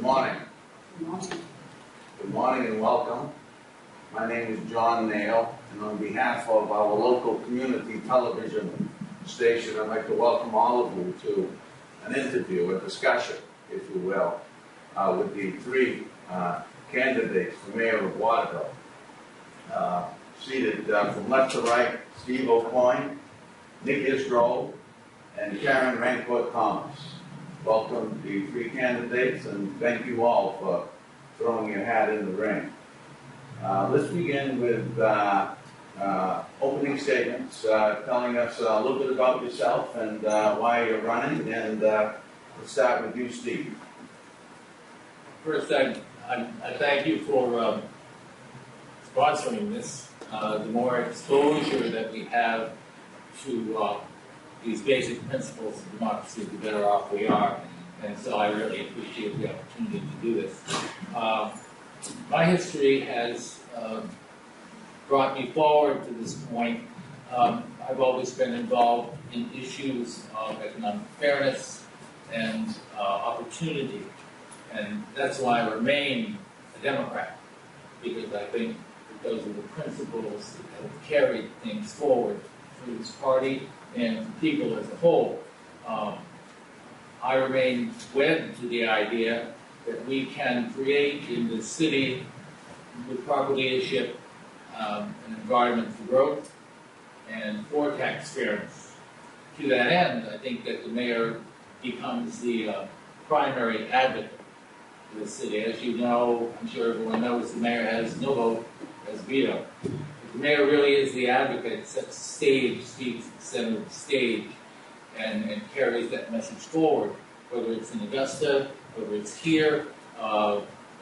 morning. Good morning. Good morning and welcome. My name is John Nail, and on behalf of our local community television station, I'd like to welcome all of you to an interview, a discussion, if you will, with the three candidates for mayor of Waterville. Seated from left to right, Steve O'Coin, Nick Isdrole, and Karen Rancourt Thomas. Welcome the three candidates, and thank you all for throwing your hat in the ring. Let's begin with opening statements, telling us a little bit about yourself and why you're running, and let's start with you, Steve. First, I thank you for sponsoring this. The more exposure that we have to these basic principles of democracy, the better off we are. And so I really appreciate the opportunity to do this. My history has brought me forward to this point. I've always been involved in issues of economic fairness and opportunity. And that's why I remain a Democrat, because I think that those are the principles that have carried things forward through this party and the people as a whole. I remain wed to the idea that we can create in the city, with proper leadership, an environment for growth and for tax fairness. To that end, I think that the mayor becomes the primary advocate for the city. As you know, I'm sure everyone knows, the mayor has no vote, has veto. But the mayor really is the advocate, sets the stage, speaks at the center of the stage, and carries that message forward, whether it's in Augusta, whether it's here,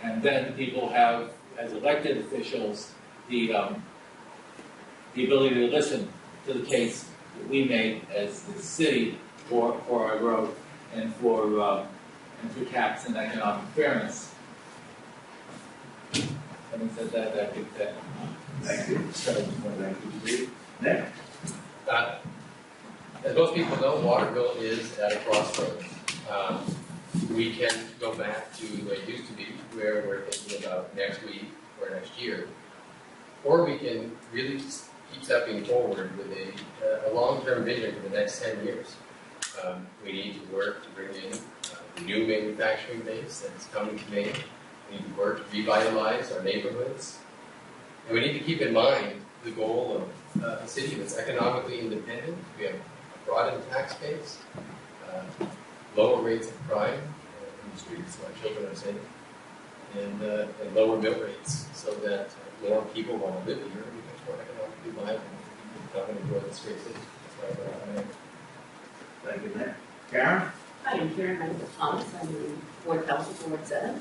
and then people have, as elected officials, the ability to listen to the case that we make as the city for our growth and for tax and economic fairness. Having said that, I think that. Thank you. Thank you, Steve. Nick? As most people know, Waterville is at a crossroads. We can go back to the way it used to be, where we're thinking about next week or next year, or we can really just keep stepping forward with a long-term vision for the next 10 years. We need to work to bring in a new manufacturing base that is coming to Maine. We need to work to revitalize our neighborhoods. And we need to keep in mind the goal of a city that's economically independent. We have a broadened tax base, lower rates of crime in the streets, so our children are safe, and lower mill rates, so that more people want to live here and become more economically viable and come and enjoy this great city. That's why I'm here. Thank you, Nick. Karen? Hi, I'm Karen Thomas. I'm in Ward Council for Ward 7.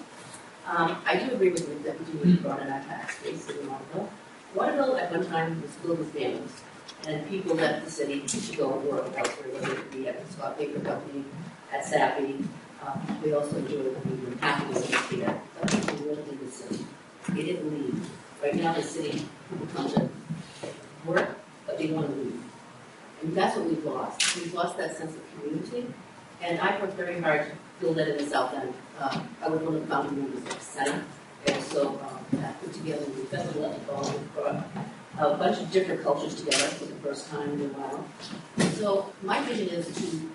I do agree with the deputy who brought in our tax base in Waterville. Waterville at one time was filled with families, and people left the city to go and work elsewhere, whether it be at the Scott Paper Company, at Sappy. We also enjoyed the capitalism here, but people lived in the city. They didn't leave. Right now, the city people come to work, but they want to leave. And that's what we've lost. We've lost that sense of community. And I worked very hard to build that in the South End. I was one of the founding members of the Senate. And so I put together the festival at the ball. We brought a bunch of different cultures together for the first time in a while. So my vision is to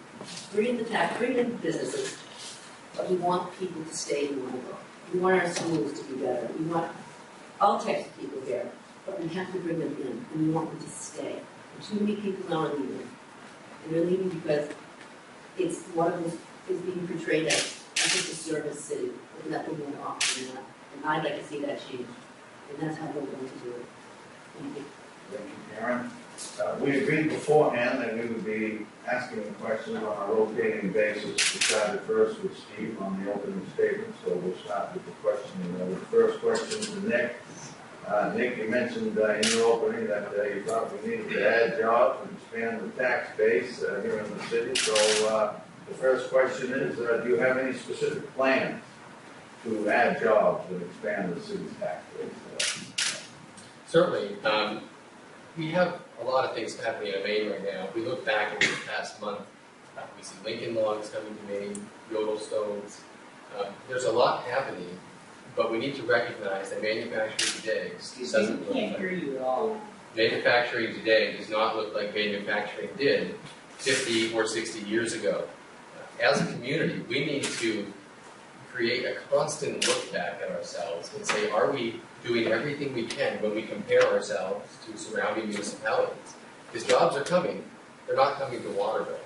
bring in businesses, but we want people to stay in Waterville. We want our schools to be better. We want all types of people here, but we have to bring them in, and we want them to stay. And too many people now are leaving. And they're leaving because it's Waterville is being portrayed as just a service city with nothing more to offer than that. And I'd like to see that change. And that's how we're going to do it. Thank you. Thank you, Karen. We agreed beforehand that we would be asking the questions on a rotating basis. We started first with Steve on the opening statement, so we'll start with the question. The first question to Nick. Nick, you mentioned in your opening that you thought we needed to add jobs and expand the tax base here in the city. So the first question is, do you have any specific plans to add jobs and expand the city's tax base? Certainly. We have a lot of things happening in Maine right now. If we look back in the past month, we see Lincoln logs coming to Maine, yodel stones, There's a lot happening, but we need to recognize that manufacturing today doesn't look Can't like, hear you at all. manufacturing today does not look like manufacturing did 50 or 60 years ago. As a community, we need to create a constant look back at ourselves and say, are we doing everything we can when we compare ourselves to surrounding municipalities? Because jobs are coming, they're not coming to Waterville.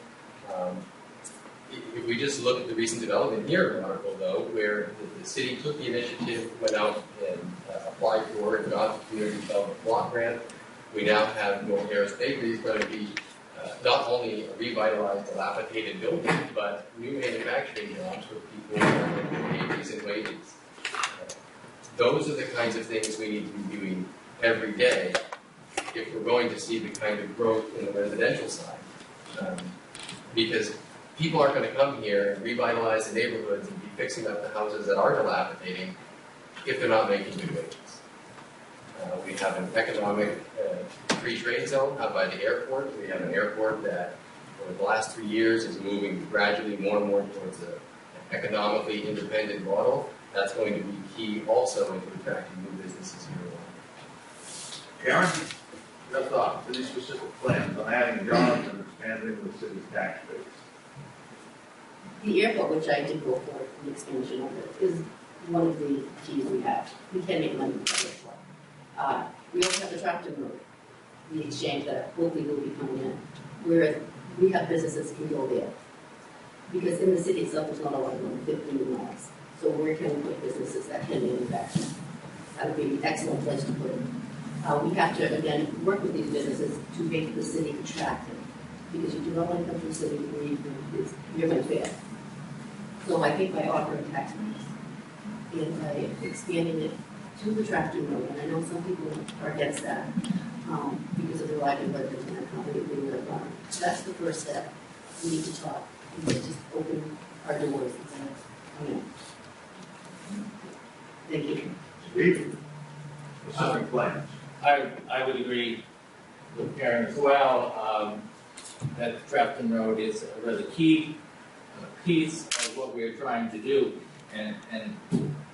If we just look at the recent development here in Waterville, though, where the city took the initiative, went out and applied for and got the community development block grant, we now have Noel Harris Bakery is going to be not only a revitalized, dilapidated building, but new manufacturing jobs for people who pay decent wages. Those are the kinds of things we need to be doing every day if we're going to see the kind of growth in the residential side. Because people aren't going to come here and revitalize the neighborhoods and be fixing up the houses that are dilapidating if they're not making good wages. We have an economic free trade zone out by the airport. We have an airport that, over the last 3 years, is moving gradually more and more towards an economically independent model. That's going to be key also into attracting new businesses here. Karen, your thoughts, any specific plans on adding jobs and expanding the city's tax base? The airport, which I did go for the expansion of it, is one of the keys we have. We can make money with the airport. We also have the Tractor Road, the exchange that hopefully will be coming in, where we have businesses can go there. Because in the city itself, there's not a lot of room, 15 miles. So where can we put businesses that can manufacture? That would be an excellent place to put it. We have to, again, work with these businesses to make the city attractive. Because you do not want to come to a city where you're going to fail. So I think by offering tax breaks and by expanding it to the Tractor Road, and I know some people are against that because of the livelihood that the company being the run. That's the first step. We need to talk. We need to just open our doors and say, come in. Thank you. Steve, specific plans? I would agree with Karen as well, that Trafton Road is a really key piece of what we're trying to do. And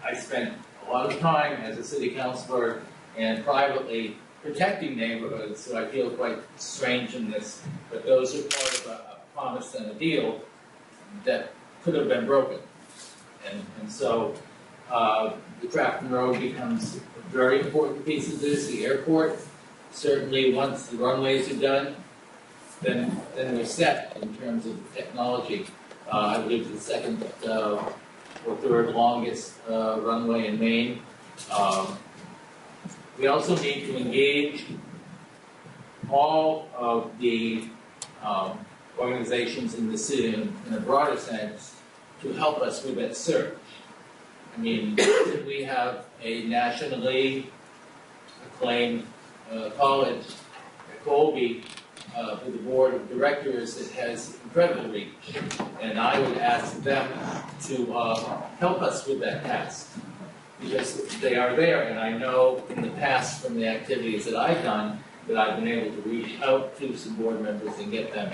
I spent a lot of time as a city councilor and privately protecting neighborhoods, so I feel quite strange in this, but those are part of a promise and a deal that could have been broken. And so the Trafton Road becomes a very important piece of this. The airport, certainly once the runways are done, then we're set in terms of technology. I believe the second or third longest runway in Maine. We also need to engage all of the organizations in the city in a broader sense to help us with that search. I mean, we have a nationally acclaimed college at Colby with the board of directors that has incredible reach. And I would ask them to help us with that task, because they are there, and I know in the past from the activities that I've done that I've been able to reach out to some board members and get them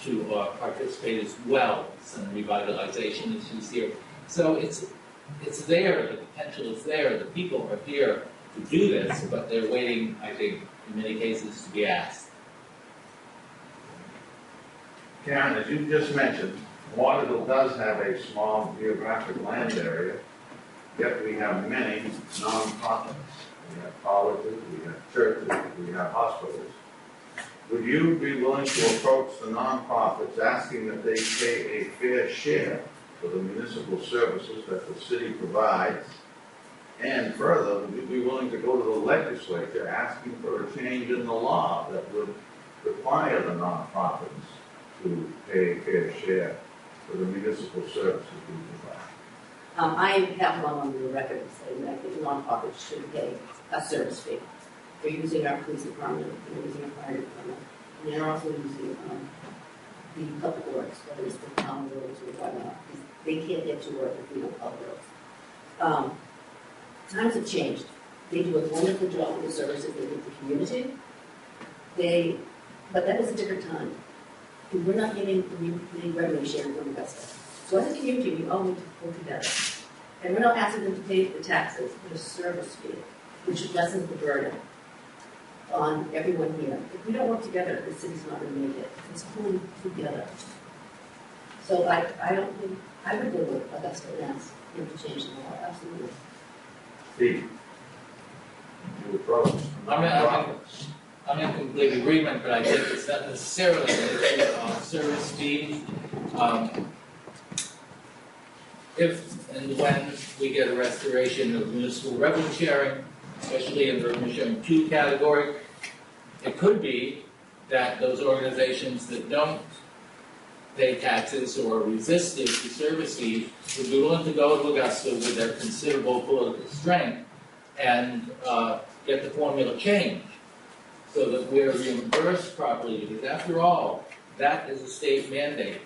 to participate as well in some revitalization issues here. So it's there, the potential is there, the people are here to do this, but they're waiting, I think, in many cases to be asked. Karen, as you just mentioned, Waterville does have a small geographic land area, yet we have many non-profits. We have colleges, we have churches, we have hospitals. Would you be willing to approach the non-profits asking that they pay a fair share for the municipal services that the city provides? And further, would you be willing to go to the legislature asking for a change in the law that would require the non-profits to pay a fair share for the municipal services we provide? I have one on the record saying that I think nonprofits should pay a service fee. They're using our police department, they're using our fire department, and they're also using the public works, whether it's the town roads or whatnot. They can't get to work if we don't public roads. Times have changed. They do a wonderful job with the services they give the community. But that was a different time. And we're not getting the revenue sharing from Augusta. So as a community, we all need to pull together And we're not asking them to pay the taxes, but a service fee, which lessens the burden on everyone here. If we don't work together, the city's not going to make it. It's pulling together. So I don't think, I would go with Augusta and ask him to change the law, absolutely. Steve? You approach. I'm in complete agreement, but I think it's not necessarily an issue of service fees. If and when we get a restoration of municipal revenue sharing, especially in the revenue sharing 2 category, it could be that those organizations that don't pay taxes or resisted the service fees would be willing to go to Augusta with their considerable political strength and get the formula changed so that we're reimbursed properly, because after all, that is a state mandate.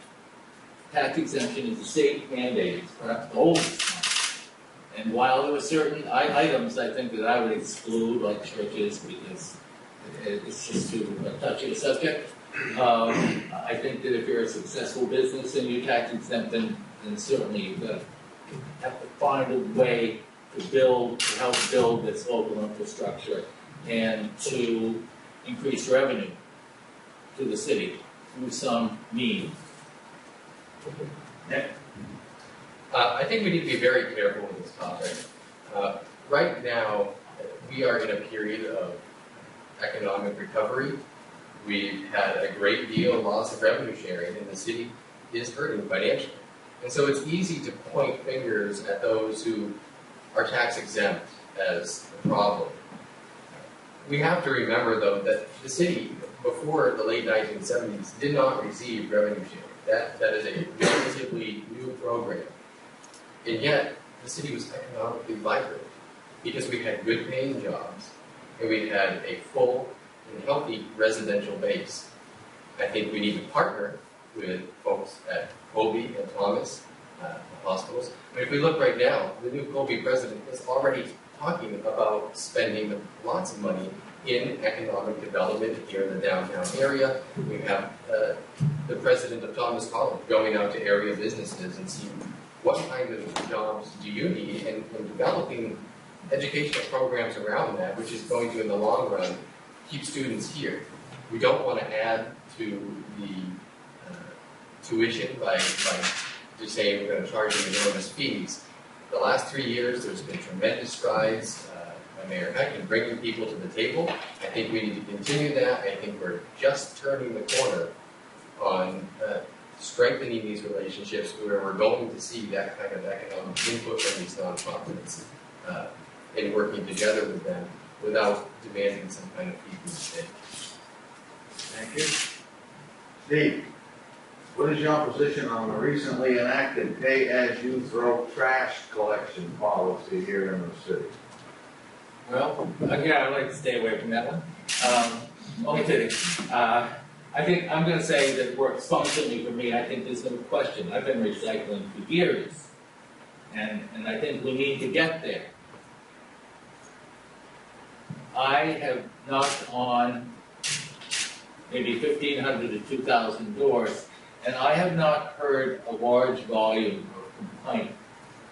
Tax exemption is a state mandate, it's perhaps the oldest one. And while there were certain items I think that I would exclude, like churches, because it's just too touchy a subject, I think that if you're a successful business and you're tax exempt, then certainly you've got to have to find a way to help build this local infrastructure and to increase revenue to the city through some means. Nick? I think we need to be very careful with this topic. Right now, we are in a period of economic recovery. We've had a great deal of loss of revenue sharing, and the city is hurting financially. And so it's easy to point fingers at those who are tax exempt as the problem. We have to remember, though, that the city, before the late 1970s, did not receive revenue sharing. That is a relatively new program. And yet, the city was economically vibrant because we had good paying jobs and we had a full and healthy residential base. I think we need to partner with folks at Colby and Thomas hospitals. I mean, if we look right now, the new Colby president is already talking about spending lots of money in economic development here in the downtown area. We have the president of Thomas College going out to area businesses and seeing what kind of jobs do you need, and developing educational programs around that, which is going to, in the long run, keep students here. We don't want to add to the tuition by just saying we're going to charge them enormous fees. The last 3 years, there's been tremendous strides by Mayor Heck in bringing people to the table. I think we need to continue that. I think we're just turning the corner on strengthening these relationships where we're going to see that kind of economic input from these nonprofits and working together with them without demanding some kind of fee from the state. Thank you. Steve, what is your position on the recently enacted pay-as-you-throw trash collection policy here in the city? Well, again, I'd like to stay away from that one. Only kidding. I think I'm going to say that it works functionally for me. I think there's no question. I've been recycling for years, and I think we need to get there. I have knocked on maybe 1,500 to 2,000 doors, and I have not heard a large volume of complaint.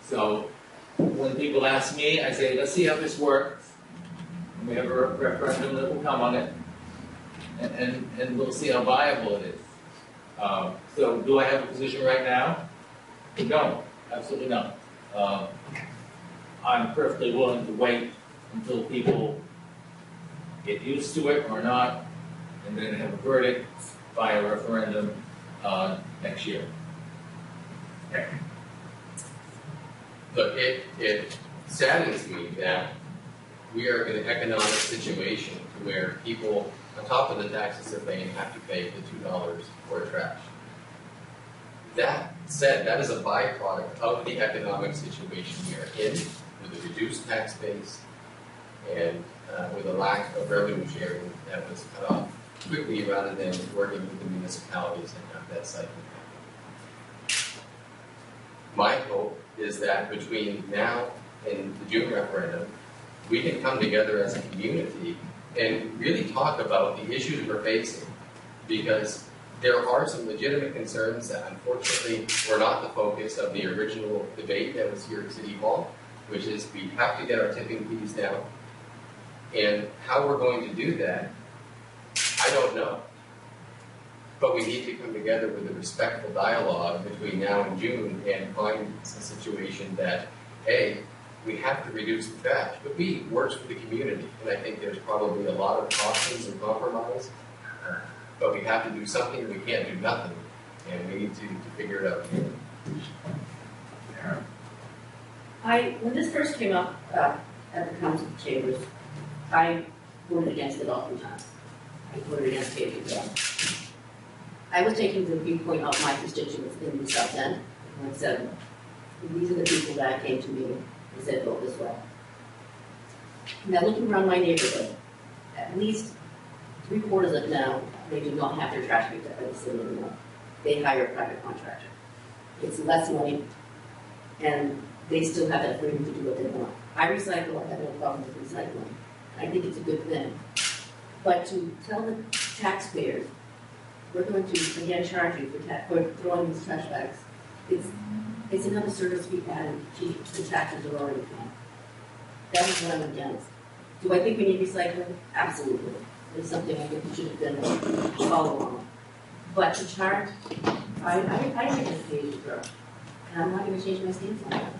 So when people ask me, I say, let's see how this works. And we have a referendum that will come on it, and we'll see how viable it is. So do I have a position right now? No, absolutely not. I'm perfectly willing to wait until people get used to it or not, and then have a verdict by a referendum next year. Okay. Look, it saddens me that we are in an economic situation where people, on top of the taxes they're paying, have to pay the $2 for trash. That said, that is a byproduct of the economic situation we are in, with a reduced tax base and with a lack of revenue sharing that was cut off quickly rather than working with the municipalities and have that cycle happen. My hope is that between now and the June referendum, we can come together as a community and really talk about the issues we're facing, because there are some legitimate concerns that unfortunately were not the focus of the original debate that was here at City Hall, which is we have to get our tipping fees down. And how we're going to do that, I don't know. But we need to come together with a respectful dialogue between now and June and find a situation that, A, we have to reduce the trash, but B, works for the community. And I think there's probably a lot of options and compromise, but we have to do something, we can't do nothing, and we need to figure it out. When this first came up at the council chambers, I voted against it oftentimes. I voted against it as well. I was taking the viewpoint of my constituents in the South End, and I said, these are the people that came to me and said, vote this way. Now, looking around my neighborhood, at least 3/4 of it now, they do not have their trash picked up by the city anymore. They hire a private contractor. It's less money, and they still have that freedom to do what they want. I recycle, I have no problem with recycling. I think it's a good thing. But to tell the taxpayers, we're going to, again, charge you for throwing these trash bags, it's another service fee added to the taxes are already paying. That is what I'm against. Do I think we need recycling? Absolutely. It's something I think we should have been all along. But to charge, I think it's pay as you grow. And I'm not going to change my stance on that.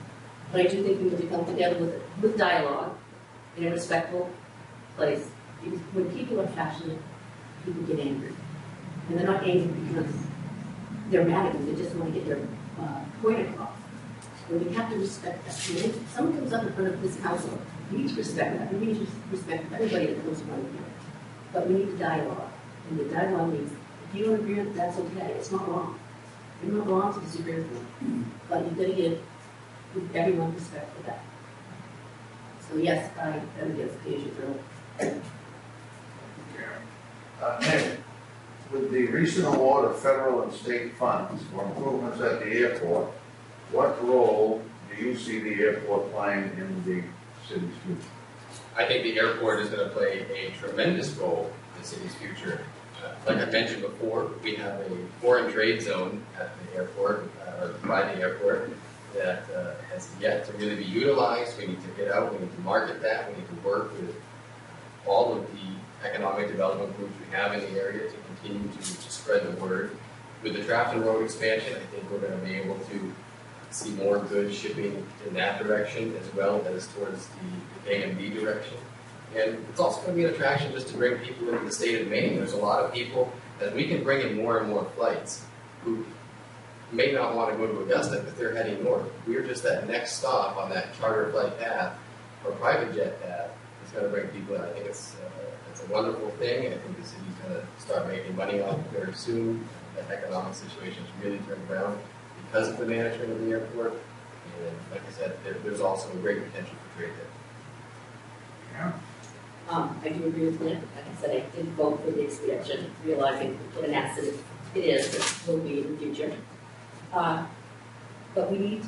But I do think we need to come together with dialogue in a respectful place. Because when people are passionate, people get angry. And they're not angry because they're mad at you, they just want to get their point across. And we have to respect that. And if someone comes up in front of this council, we need to respect that. We need to respect everybody that comes in front of here. But we need a dialogue. And the dialogue means, if you don't agree with it, that's okay. It's not wrong. You're not wrong to disagree with me. But you've got to give everyone respect for that. So yes, I am against pay as you throw. Nick, with the recent award of federal and state funds for improvements at the airport, what role do you see the airport playing in the city's future? I think the airport is going to play a tremendous role in the city's future. Like I mentioned before, we have a foreign trade zone at the airport, or by the airport, that has yet to really be utilized. We need to get out, we need to market that, we need to work with all of the economic development groups we have in the area to continue to spread the word. With the Trafton Road expansion, I think we're going to be able to see more goods shipping in that direction as well as towards the A and B direction. And it's also going to be an attraction just to bring people into the state of Maine. There's a lot of people that we can bring in more and more flights who may not want to go to Augusta, but they're heading north. We're just that next stop on that charter flight path or private jet path that's going to bring people in. I think it's a wonderful thing. I think the city's going to start making money off it very soon. The economic situation is really turned around because of the management of the airport. And like I said, there's also a great potential for trade there. Yeah. I do agree with Nick. Like I said, I did vote for the expansion, realizing what an asset it is, it will be in the future. But we need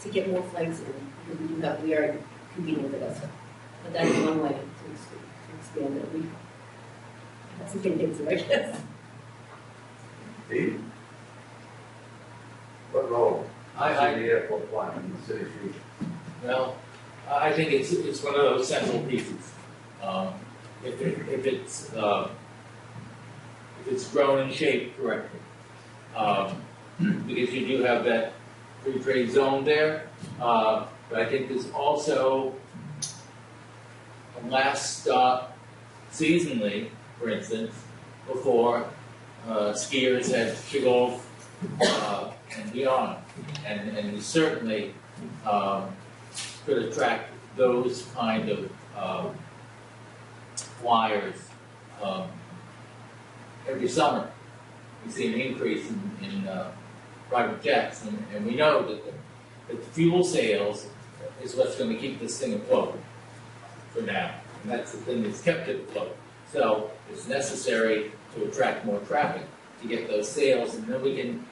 to get more flights in, because we are competing with Augusta. But that is one way to expand it. We have some things, I guess. Steve? What role I- does the airport play in the city's future? Well, I think it's one of those central pieces. If it's grown and shaped correctly, because you do have that free trade zone there, but I think there's also a last stop seasonally, for instance, before skiers head to go and beyond, and we certainly could attract those kind of flyers every summer. We see an increase in private jets, and we know that the fuel sales is what's going to keep this thing afloat for now, and that's the thing that's kept it afloat. So it's necessary to attract more traffic to get those sales, and then we can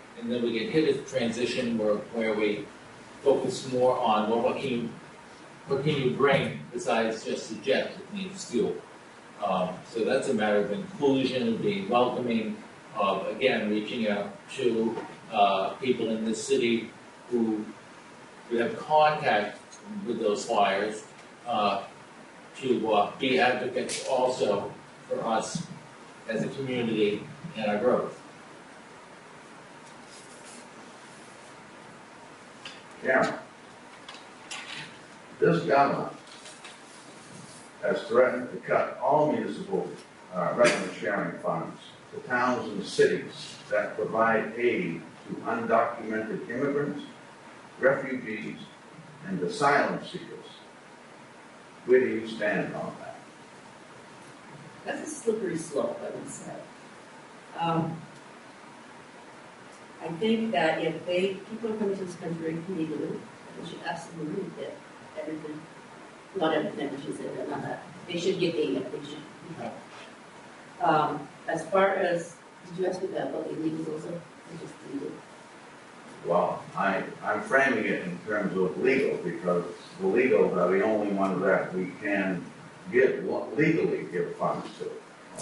hit a transition where we focus more on, well, what can you bring besides just the jet that needs fuel? So that's a matter of inclusion, being welcoming, of, again, reaching out to people in the city who have contact with those flyers to be advocates also for us as a community and our growth. Karen, this government has threatened to cut all municipal revenue sharing funds to towns and cities that provide aid to undocumented immigrants, refugees, and asylum seekers. Where do you stand on that? That's a slippery slope, I would say. I think that if people are coming to this country illegally, they should absolutely get everything, not everything, I should say that, not that. They should get aid, they should be helped. As far as, did you ask me about illegals also? Or just legal? Well, I'm framing it in terms of legal, because the legals are the only ones that we can legally give funds to,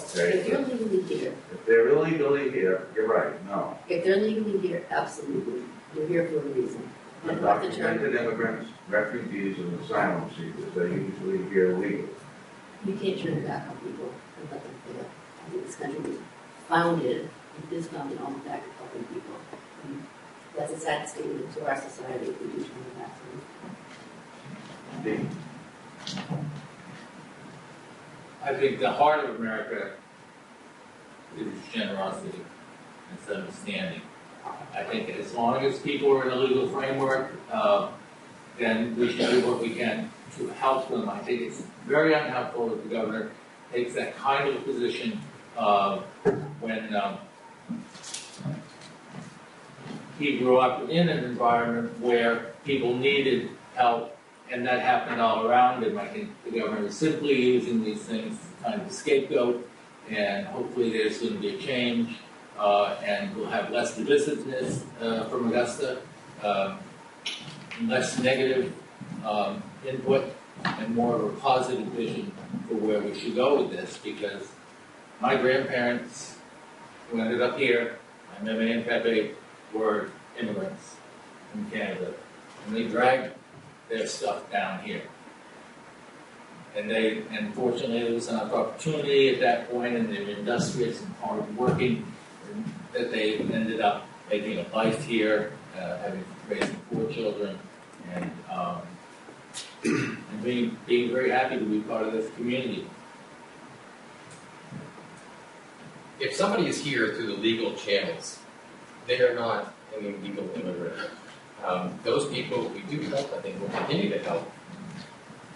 okay? If you're legally here, If they're illegally here, you're right, no. if they're legally here, absolutely, you're here for a reason. And what the term, Undocumented immigrants, refugees, and asylum seekers, they're usually here legally. you can't turn your back on people and let them fail. I think this country was founded, it is founded on the fact of helping people. And that's a sad statement to our society if we do turn our backs on them. I think the heart of America is generosity and understanding. I think as long as people are in a legal framework, then we should do what we can to help them. I think it's very unhelpful if the governor takes that kind of a position when he grew up in an environment where people needed help, and that happened all around him. I think the governor is simply using these things as kind of a scapegoat, and hopefully there's going to be a change, and we'll have less divisiveness from Augusta, less negative input, and more of a positive vision for where we should go with this, because my grandparents, who ended up here, my Meme and Pepe, were immigrants from Canada, and they dragged their stuff down here. And fortunately there was enough opportunity at that point, and they were industrious and hard-working, that they ended up making a life here, having raised 4 children, and being very happy to be part of this community. If somebody is here through the legal channels, they are not an illegal immigrant. Those people we do help, I think, will continue to help.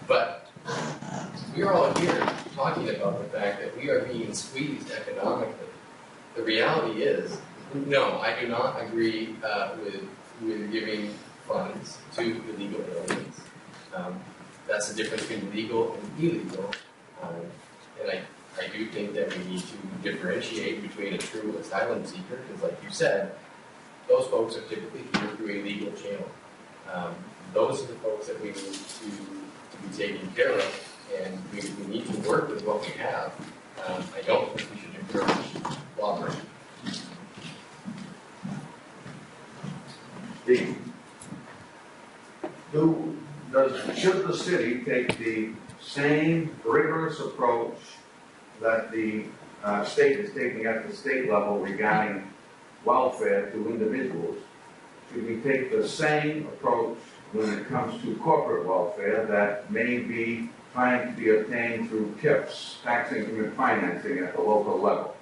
But we are all here talking about the fact that we are being squeezed economically. The reality is, no, I do not agree with giving funds to illegal aliens. That's the difference between legal and illegal. And I do think that we need to differentiate between a true asylum seeker, because like you said, those folks are typically here through a legal channel. Those are the folks that we need to be taken care of, and we need to work with what we have. I don't think we should encourage robbery. Should the city take the same rigorous approach that the state is taking at the state level regarding welfare to individuals? Should we take the same approach when it comes to corporate welfare that may be trying to be obtained through TIPs, tax increment financing at the local level,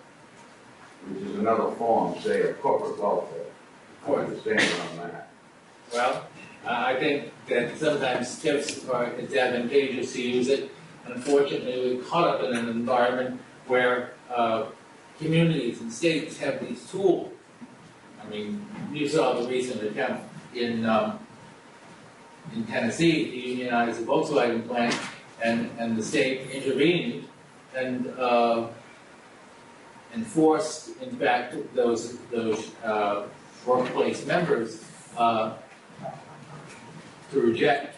which is another form, say, of corporate welfare? I understand on that. Well, I think that sometimes tips it's advantageous to use it. Unfortunately, we're caught up in an environment where communities and states have these tools. I mean, you saw the recent attempt in Tennessee to unionize the Volkswagen plant, and the state intervened and enforced, in fact, those workplace members to reject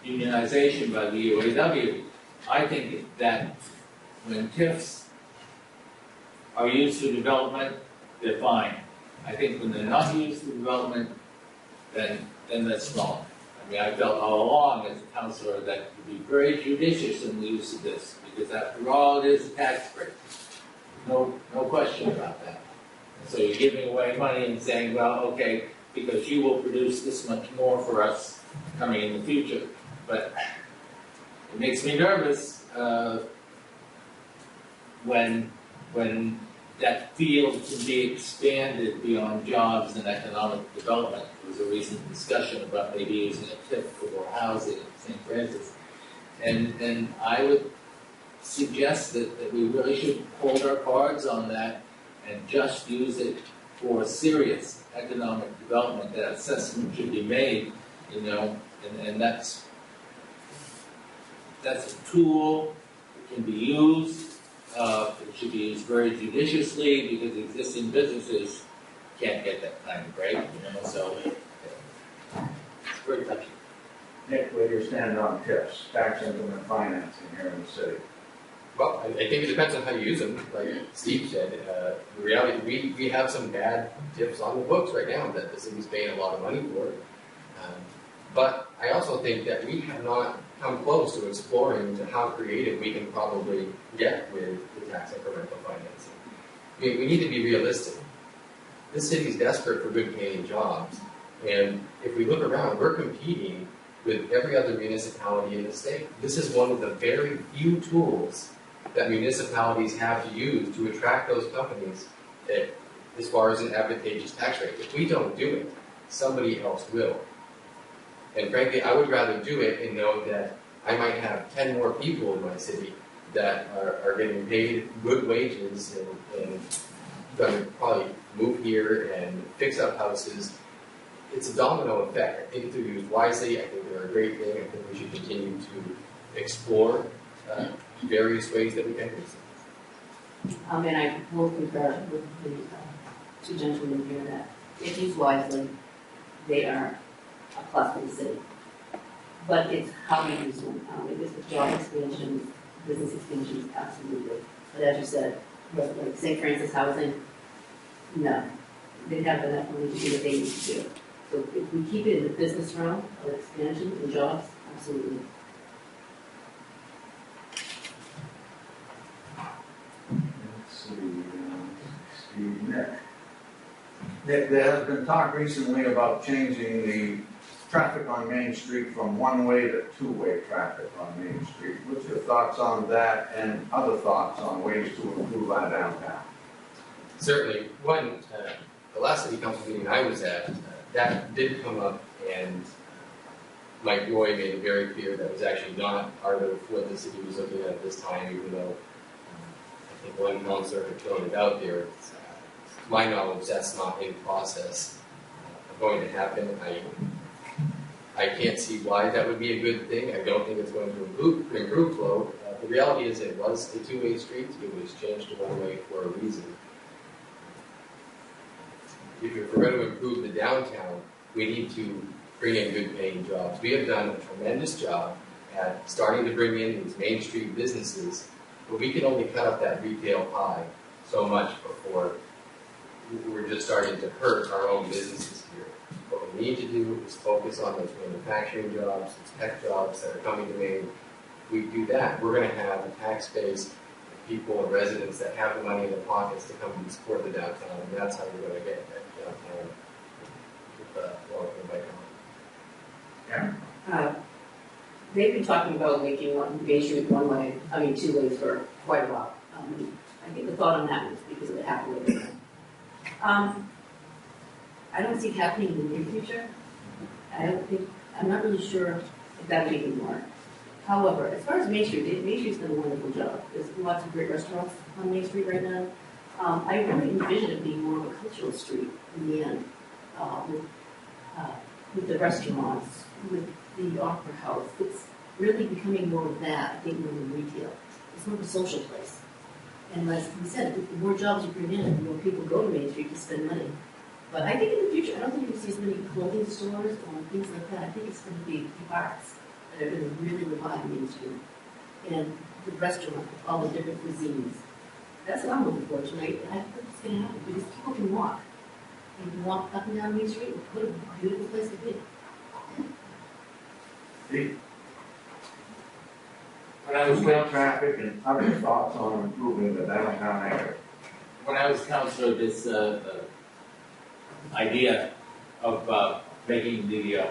unionization by the UAW. I think that when TIFs are used for development, they're fine. I think when they're not used for development, then that's wrong. I mean, I felt all along as a counselor that to be very judicious in the use of this, because after all, it is a tax break. No question about that. And so you're giving away money and saying, well, okay, because you will produce this much more for us coming in the future. But it makes me nervous when that field can be expanded beyond jobs and economic development. There was a recent discussion about maybe using a TIF for housing in St. Francis. And I would suggest that we really should hold our cards on that and just use it for serious economic development. That assessment should be made, you know, and that's a tool that can be used. It should be used very judiciously because existing businesses can't get that kind of break, you know, so it's very touchy. Nick, where do you stand on tips, tax increment financing here in the city? Well, I think it depends on how you use them. Like Steve said, the reality, we have some bad tips on the books right now that the city's paying a lot of money for. But I also think that we have not come close to exploring to how creative we can probably get with the tax incremental financing. I mean, we need to be realistic. This city is desperate for good paying jobs. And if we look around, we're competing with every other municipality in the state. This is one of the very few tools that municipalities have to use to attract those companies as far as an advantageous tax rate. If we don't do it, somebody else will. And frankly, I would rather do it and know that I might have 10 more people in my city that are getting paid good wages and going to probably move here and fix up houses. It's a domino effect. I think if they're used wisely, I think they're a great thing. I think we should continue to explore various ways that we can use them. And I will concur with the two gentlemen here that if used wisely, they are a plus for the city. But it's how we use them. If it's with job expansions, business expansions, absolutely. But as you said, like St. Francis housing, no. They have enough money to do what they need to do. So if we keep it in the business realm of expansion and jobs, absolutely. Let's see, Nick, there has been talk recently about changing the traffic on Main Street from one-way to two-way traffic on Main Street. What's your thoughts on that and other thoughts on ways to improve our downtown? Certainly. One, the last city council meeting I was at, that did come up, and Mike Roy made it very clear that was actually not part of what the city was looking at this time, even though I think one councilor had thrown it out there. To my knowledge, that's not in process going to happen. I can't see why that would be a good thing. I don't think it's going to improve flow. The reality is it was a two-way street. It was changed to one-way for a reason. If we're going to improve the downtown, we need to bring in good paying jobs. We have done a tremendous job at starting to bring in these Main Street businesses, but we can only cut up that retail pie so much before we're just starting to hurt our own businesses here. What we need to do is focus on those manufacturing jobs, those tech jobs that are coming to Maine. If we do that, we're going to have a tax base, people and residents that have the money in their pockets to come and support the downtown, and that's how we're going to get that downtown with long-term bike on. Yeah. They've been talking about making Main Street two ways for quite a while. I think the thought on that was because of the halfway. I don't see it happening in the near future. I'm not really sure if that would even work. However, as far as Main Street's done a wonderful job. There's lots of great restaurants on Main Street right now. I really envision it being more of a cultural street in the end, with the restaurants, with the opera house. It's really becoming more of that, I think, more than retail. It's more of a social place. And as we said, the more jobs you bring in, the more people go to Main Street to spend money. But I think in the future, I don't think you'll see as many clothing stores or things like that. I think it's going to be the arts that are going to really revive Main Street. And the restaurant, all the different cuisines. That's what I'm looking forward to, right? I think it's gonna happen, because people can walk. They can walk up and down Main Street, what a beautiful place to be. Steve, When I was foot traffic and other thoughts on improving the downtown area. when I was counselor, this idea of making the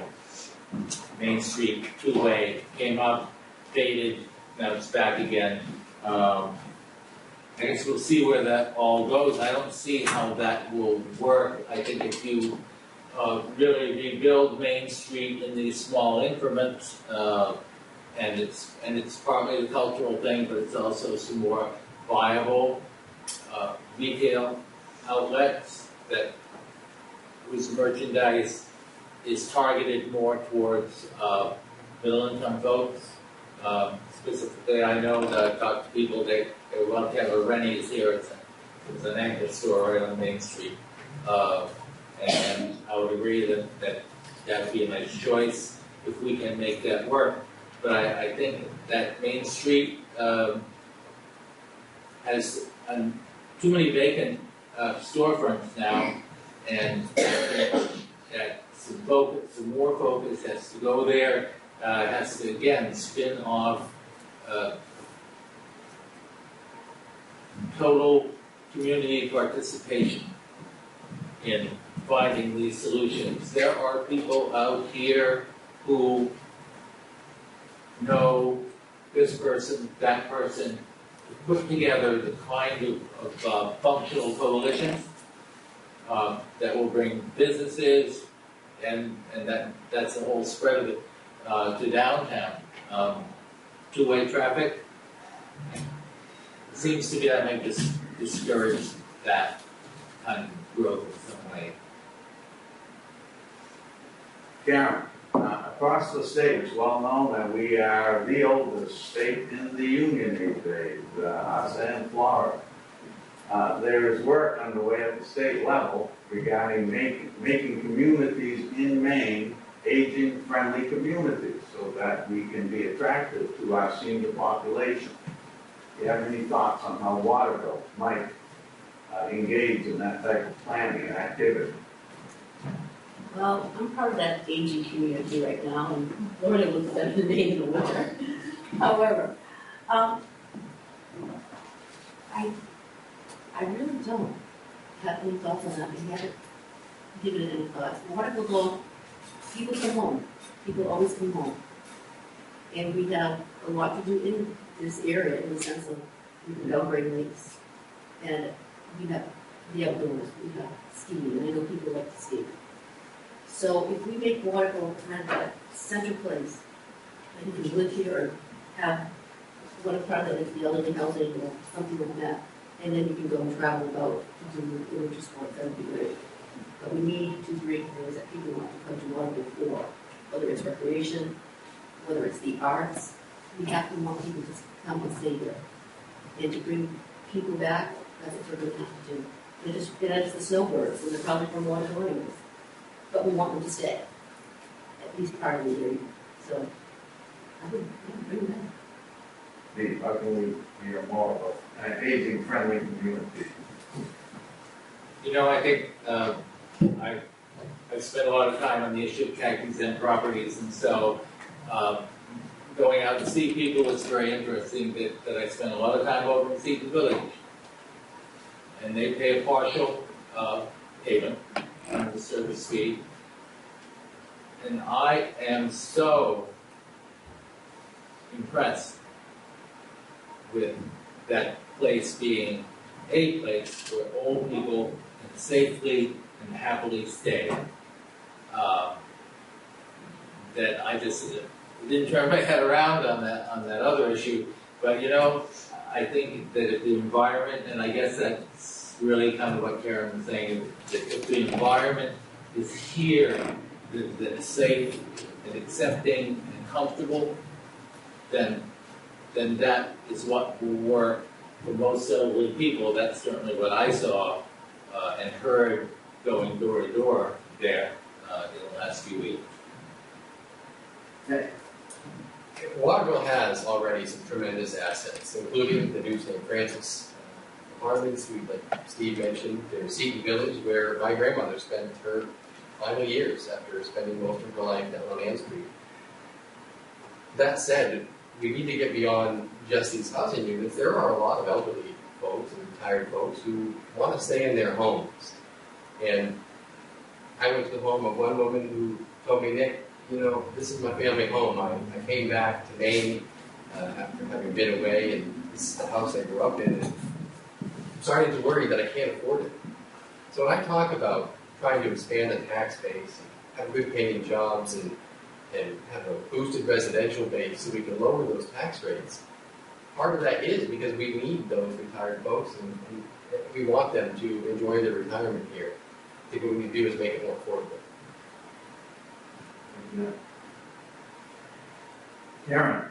Main Street two-way came up, faded, now it's back again. I guess we'll see where that all goes. I don't see how that will work. I think if you really rebuild Main Street in these small increments, and it's partly a cultural thing, but it's also some more viable retail outlets that whose merchandise is targeted more towards middle-income folks. Specifically, I know that I've talked to people, they love to have a Rennie's here. It's an anchor store right on Main Street. And I would agree that would be a nice choice if we can make that work. But I think that Main Street has too many vacant storefronts now, and that some more focus has to go there. Has to again spin off total community participation in finding these solutions. There are people out here who know this person, that person, to put together the kind of functional coalitions that will bring businesses, and that's the whole spread of it, to downtown. Two-way traffic seems to be that might discourage that kind of growth in some way. Karen, across the state, it's well known that we are the oldest state in the union these days, us and Florida. There is work underway at the state level regarding making communities in Maine aging-friendly communities so that we can be attractive to our senior population. Do you have any thoughts on how Waterville might engage in that type of planning and activity? Well, I'm part of that aging community right now, and Florida looks better than me in the winter. However, I really don't have any thoughts on that. I haven't given it any thoughts. Waterville go, people come home. People always come home. And we have a lot to do in this area in the sense of we can Belgrade Lakes, and we have the outdoors, we have skiing, and I know people like to ski. So if we make Waterville kind of a center place, and you can live here or have one of part of it is the elderly housing or something like that, and then you can go and travel about to do the winter sports, that would be great. But we need to create things that people want to come to Waterville for, whether it's recreation, whether it's the arts. We have to want people to come and stay here. And to bring people back, that's what we're going to have to do. And it's the snowbirds, and they're probably from Waterville anyways. But we want them to stay, at least part of the year. So I would bring them. Steve, how can we be more of an aging-friendly community? You know, I think I've spent a lot of time on the issue of tax-exempt properties, and so going out to see people is very interesting. That I spend a lot of time over in Seton Village, and they pay a partial payment on the service fee, and I am so impressed with that place being a place where old people can safely and happily stay. That I just didn't turn my head around on that other issue, but you know, I think that if the environment, and I guess that's really kind of what Karen was saying, that if the environment is here, that is safe and accepting and comfortable, then that is what will work for most elderly people. That's certainly what I saw and heard going door to door there in the last few weeks. Okay. Waterville has already some tremendous assets, including the new St. Francis apartments, like Steve mentioned, there's Seton Village, where my grandmother spent her final years after spending most of her life down on Ann Street. That said, we need to get beyond just these housing units. There are a lot of elderly folks and retired folks who want to stay in their homes. And I went to the home of one woman who told me, Nick, this is my family home. I came back to Maine after having been away, and this is the house I grew up in. And I'm starting to worry that I can't afford it. So when I talk about trying to expand the tax base, have good paying jobs, and have a boosted residential base so we can lower those tax rates, part of that is because we need those retired folks, and we want them to enjoy their retirement here. I think what we need to do is make it more affordable. Karen,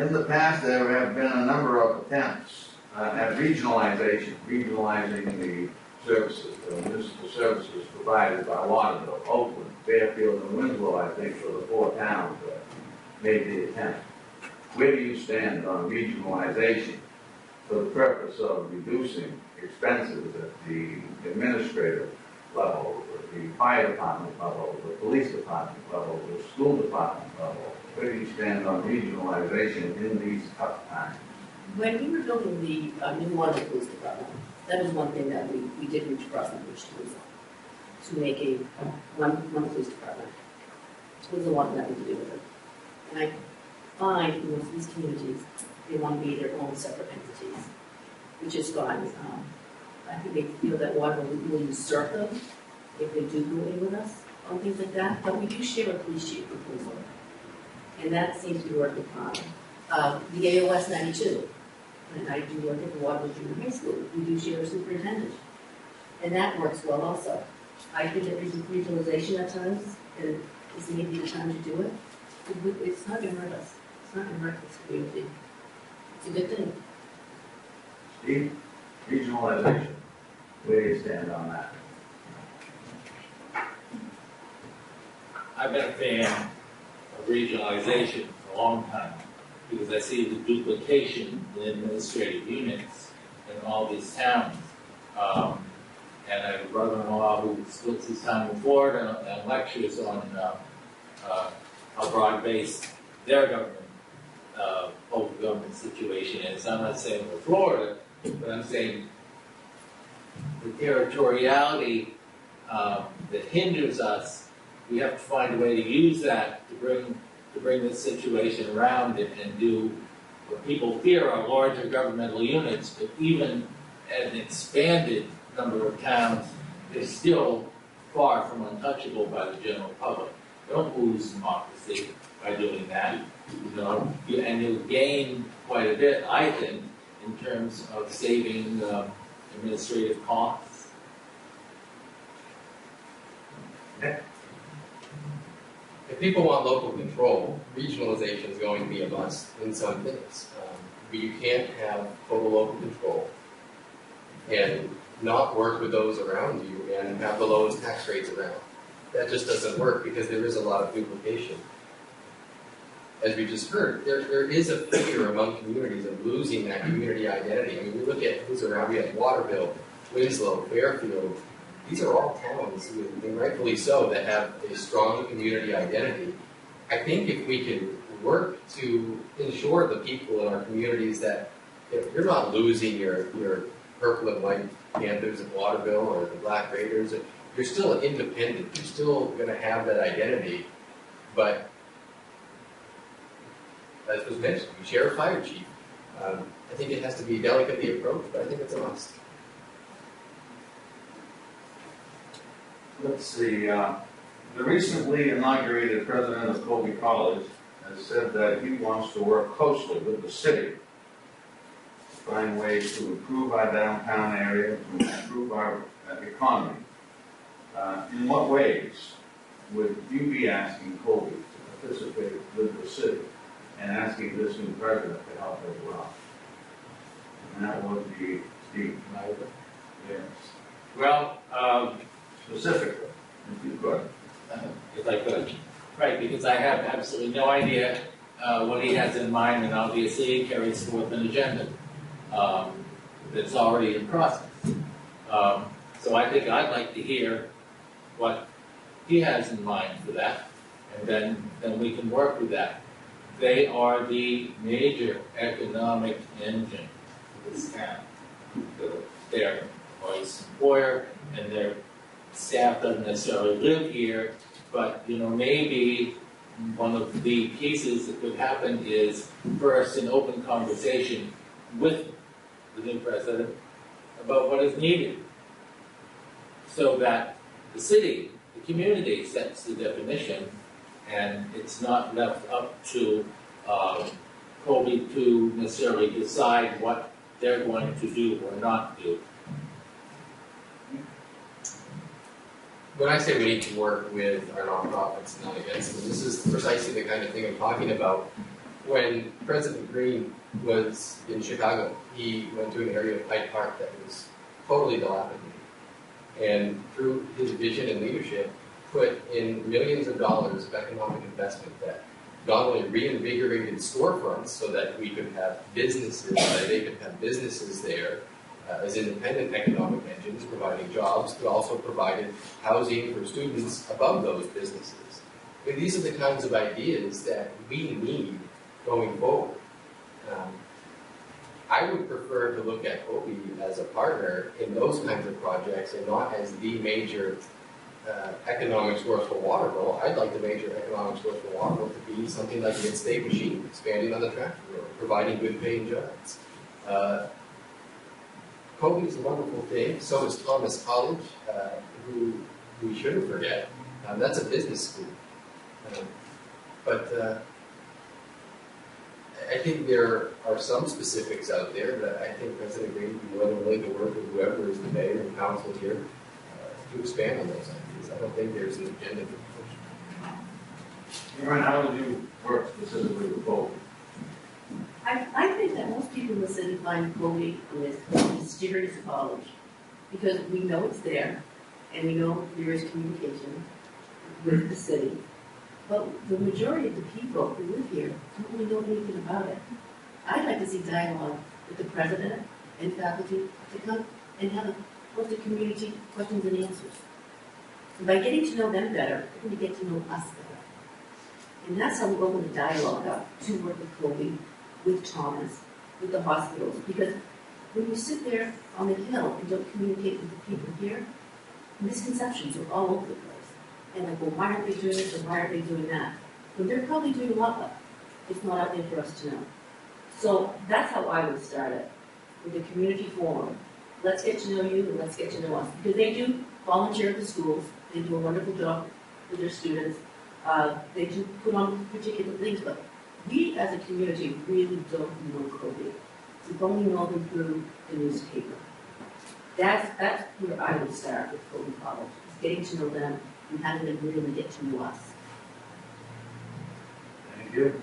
in the past there have been a number of attempts at regionalizing the services, the municipal services provided by Waterville, Oakland, Fairfield, and Winslow, I think, for the 4 towns that made the attempt. Where do you stand on regionalization for the purpose of reducing expenses at the administrative level, the fire department level, the police department level, the school department level? Where do you stand on regionalization in these tough times? When we were building the new Waterville Police Department, that was one thing that we did reach across the bridge to make a one police department. It was a lot that we could do with it. And I find in most of these communities, they want to be their own separate entities, which is fine. I think they feel that Waterville will usurp them if they do go in with us on things like that. But we do share a police chief with Winslow, and that seems to be working fine. The AOS 92, and I do work at the Waterville Junior High School. We do share a superintendent, and that works well also. I think that regionalization at times is maybe the time to do it. It's not going to hurt us. It's not going to hurt this community. It's a good thing. Steve, regionalization, where do you stand on that? I've been a fan of regionalization for a long time because I see the duplication in administrative units in all these towns. And I have a brother-in-law who splits his time in Florida and lectures on how broad-based their government, local government situation is. I'm not saying for Florida, but I'm saying the territoriality that hinders us. We have to find a way to use that to bring this situation around and do what people fear are larger governmental units, but even at an expanded number of towns, they're still far from untouchable by the general public. Don't lose democracy by doing that, and you'll gain quite a bit, I think, in terms of saving administrative costs. If people want local control, regionalization is going to be a must in some things. You can't have total local control and not work with those around you and have the lowest tax rates around. That just doesn't work because there is a lot of duplication. As we just heard, there is a fear among communities of losing that community identity. I mean, we look at who's around. We have Waterville, Winslow, Fairfield. These are all towns, and rightfully so, that have a strong community identity. I think if we can work to ensure the people in our communities that you're not losing your purple and white Panthers at Waterville or the Black Raiders, you're still independent. You're still going to have that identity, but as was mentioned, you share a fire chief. I think it has to be delicately approached, but I think it's a must. Let's see, the recently inaugurated president of Colby College has said that he wants to work closely with the city to find ways to improve our downtown area, to improve our economy. In what ways would you be asking Colby to participate with the city and asking this new president to help as well? And that would be Steve. Yes. Well, Specifically, if you could. if I could. Right, because I have absolutely no idea what he has in mind, and obviously he carries forth an agenda. that's already in process. So I think I'd like to hear what he has in mind for that, and then we can work with that. They are the major economic engine of this town. Their employer and their staff doesn't necessarily live here, but maybe one of the pieces that could happen is first an open conversation with the new president about what is needed, so that the city, the community sets the definition, and it's not left up to Colby to necessarily decide what they're going to do or not do. When I say we need to work with our nonprofits, not against them, this is precisely the kind of thing I'm talking about. When President Green was in Chicago, he went to an area of Hyde Park that was totally dilapidated. And through his vision and leadership, put in millions of dollars of economic investment that not only reinvigorated storefronts so that we could have businesses, they could have businesses there as independent economic engines providing jobs, but also provided housing for students above those businesses. I mean, these are the kinds of ideas that we need going forward. I would prefer to look at Colby as a partner in those kinds of projects and not as the major economic source for Waterville. I'd like the major economic source for Waterville to be something like the in-state machine, expanding on the tractor road, providing good paying jobs. Colby's a wonderful thing, so is Thomas College, who we shouldn't forget. That's a business school. But I think there are some specifics out there that I think President Green would be more than willing to work with whoever is the mayor and council here to expand on those ideas. I don't think there's an agenda to push. Aaron, how would you work specifically with Colby? I think that most people in the city find Colby is a mysterious college, because we know it's there, and we know there is communication with the city. But the majority of the people who live here don't really know anything about it. I'd like to see dialogue with the president and faculty to come and have a look at community questions and answers. And by getting to know them better, they're going to get to know us better. And that's how we open the dialogue up to work with Colby, with Thomas, with the hospitals. Because when you sit there on the hill and don't communicate with the people here, misconceptions are all over the place. And like, well, why aren't they doing this or why aren't they doing that? Well, they're probably doing a lot, but it's not out there for us to know. So that's how I would start it, with a community forum. Let's get to know you and let's get to know us. Because they do volunteer at the schools. They do a wonderful job with their students. They do put on particular things, but we as a community really don't know Colby. We've only known them through the newspaper. That's where I would start with Colby College, is getting to know them and having them really get to know us. Thank you.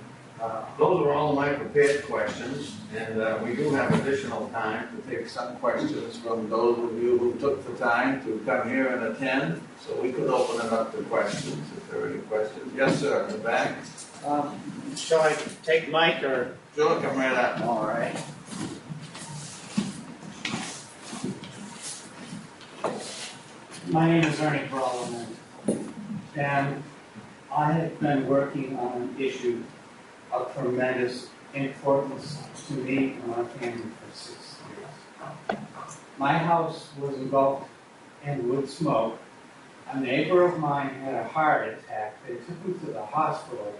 Those are all my prepared questions, and we do have additional time to take some questions from those of you who took the time to come here and attend, so we could open it up to questions if there are any questions. Yes, sir, in the back. Shall I take Mike or? Sure, come right up. All right. My name is Ernie Brolin, and I have been working on an issue of tremendous importance to me and my family for 6 years. My house was engulfed in wood smoke. A neighbor of mine had a heart attack. They took him to the hospital,